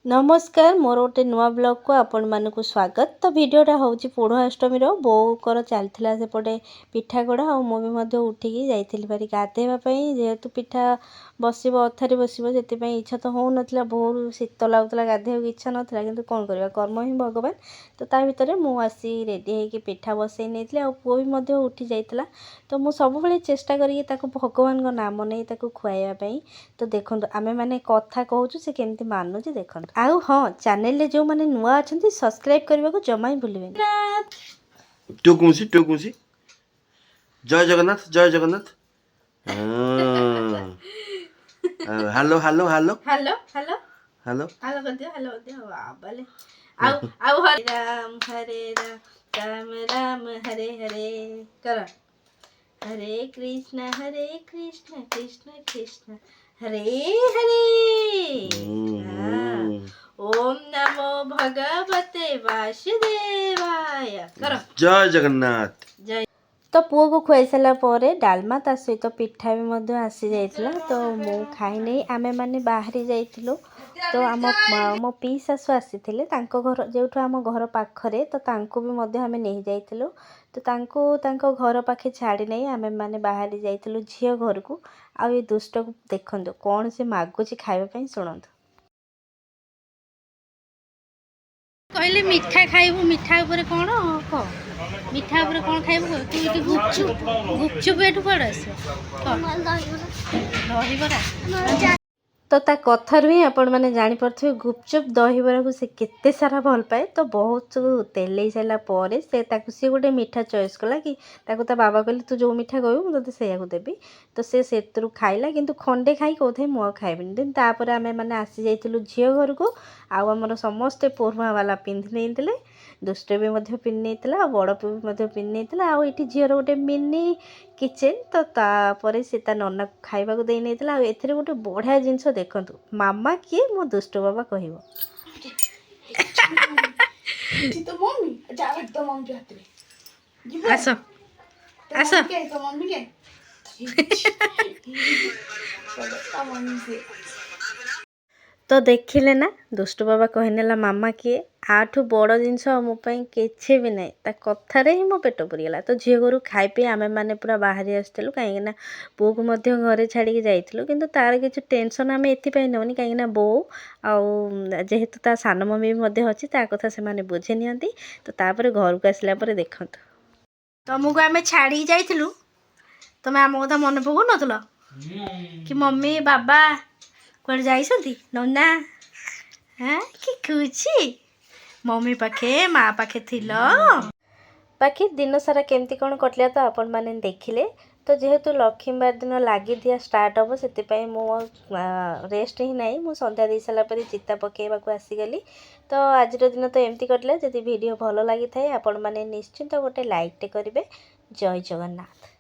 नमस्कार मोर गोटे नुआ ब्लॉग को आपण मानक स्वागत। तो वीडियोटा हूँ पौषाष्टमी बोकर चलता सेपटे पिठा गड़ा और मुझे उठिकी जाइली भारी गाधेवाई जेहेतु पिठा बस अथारी बस से इच्छा तो हो नाला बहुत शीत लगुला गाधे इच्छा नाला कि कौन करवा कर्म ही भगवान। तो ता भर मुसी रेडी होगी पिठा बसई नहीं आ पुओ भी उठी जाता। तो मुझे सब चेष्टा करी भगवान नाम नहीं खुआइवाई। तो देखो आमे मैंने कथा कहूँ से केमती मानुचे देखो। आउ हाँ चैनल जो मैंने नुआ अच्छा सब्सक्राइब करने को जमा ही भूलें। टुकुसी जय जगन्नाथ जय Jagannath. Hello hello hello hello hello hello hello कर दियो हेलो कर दियो बाबले। आउ आउ हरे राम राम राम हरे हरे कर हरे कृष्ण कृष्ण कृष्ण हरे हरे। ओम नमो भगवते वासुदेवाय कर जय जगन्नाथ जय। तो पुओ को खुआई सारापर डालमा ता सहित पिठा भी आसी जाइला। तो मु खाई नहीं आमे माने बाहरी जाइलु। तो आम मो पी शाशु आसी घर जो आम घर पाखरे तो तांको भी आमे नहीं जाइलु। तो तांको घर पाखे छाड़ी नहीं आमे माने बाहरी जाइलु झियो घर को। आ ये दुष्ट को देखंतु कौन से मागुची खाइबा पई सुनंतु। कहले मिठा खाइबू मिठा ऊपर कौन कह मिठा ऊपर कौन खाइबू तू गुपचुप गुपचुप एठू पड़ आस दहीबरा। तो ता कथार ही आपण मैंने जापे गुपचुप दहीबरा को से केते सारा भल पाए। तो बहुत तेल सारापर से सी गोटे मीठा चॉइस कला कि ता बाबा कहले तू जो मीठा कहू मुझे से देवी। तो से खाइला किंतु खंडे खाई कौथे मुझे खाइबी देन तापर आमे मैंने आसी जाइलु झील घर को। आमर समस्ते पुरुआ वाला पिंधि नहीं दुष्ट भी पिंधि नहीं बड़ पु भी पिंधि नहीं आईटी झीर गोटे मिनी किचेन। तो तापर से नना खाइबा दे नहीं ए गोटे बढ़िया जिनस देखु मामा किए मो दुष्ट बाबा कह आस आस तो देखिले ना दुष्ट बाबा कहनेला मामा किए आठू बड़ जिनस मोपाई किसी भी ना ता कथार ही मो पेट पुरीगला। तो झील घर खाई पी आमे मैंने पूरा बाहरी आसलु कहीं बो को घरे छाड़ी जाइलु किंतु तार किसी टेंशन आम एपाई नौनी कहीं बो जेहेतु ता सान मम्मी भी अच्छी ता कथा से बुझे नि। तो तापर घर को आसला देखु तुमको आम छाड़ी जाइलु तुम आम कथा मन पकौ नल कि मम्मी बाबा कौन जाइछंती नौना हाँ कि खुशी मम्मी पाखे माँ पाखे थिल बाकी दिन सारा केमती कौन कटला तो आपण मैंने देखिले। तो जेहेतु लक्ष्मीवार दिन लगी दिया स्टार्ट हम से मो रेस्ट ही नहीं मु संध्या दे सारापर चिता पकेवा को आसीगली। तो आज दिन तो एमती कटला जदि वीडियो भल लगी थाए आपण मैंने निश्चिंत गोटे लाइक टे करेंगे। जय जगन्नाथ।